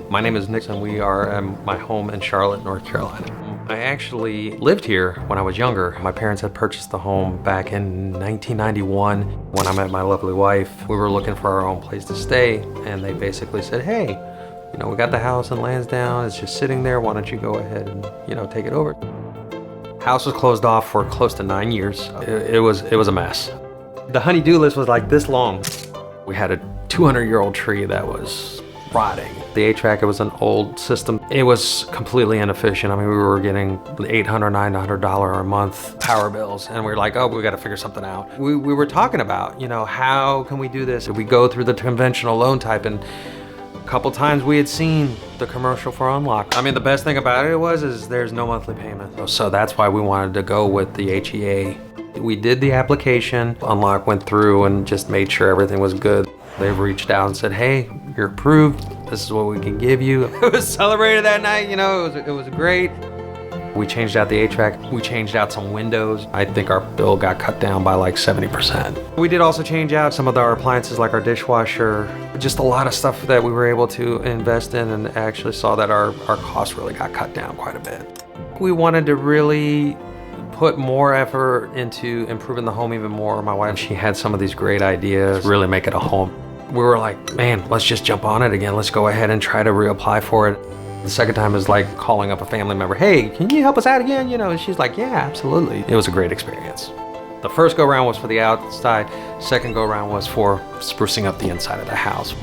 My name is Nick and we are at my home in Charlotte, North Carolina. I actually lived here when I was younger. My parents had purchased the home back in 1991 when I met my lovely wife. We were looking for our own place to stay and they basically said, hey, you know, we got the house in Lansdowne, it's just sitting there, why don't you go ahead and, you know, take it over. House was closed off for close to 9 years. It was a mess. The honey-do list was like this long. We had a 200-year-old tree that was rotting. The HVAC, it was an old system. It was completely inefficient. I mean, we were getting $800, $900 a month power bills, and we were like, oh, we got to figure something out. We were talking about, you know, how can we do this? If we go through the conventional loan type, and a couple times we had seen the commercial for Unlock. I mean, the best thing about it is there's no monthly payment. So that's why we wanted to go with the HEA. We did the application. Unlock went through and just made sure everything was good. They reached out and said, hey, you're approved. This is what we can give you. It was celebrated that night, you know, it was great. We changed out the HVAC. We changed out some windows. I think our bill got cut down by like 70%. We did also change out some of our appliances like our dishwasher, just a lot of stuff that we were able to invest in and actually saw that our costs really got cut down quite a bit. We wanted to really put more effort into improving the home even more. My wife, she had some of these great ideas, really make it a home. We were like, man, let's just jump on it again. Let's go ahead and try to reapply for it. The second time is like calling up a family member. Hey, can you help us out again? You know, and she's like, yeah, absolutely. It was a great experience. The first go round was for the outside. Second go round was for sprucing up the inside of the house.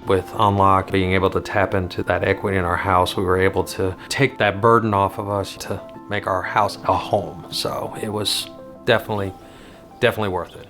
With Unlock, being able to tap into that equity in our house, we were able to take that burden off of us to make our house a home. So it was definitely worth it.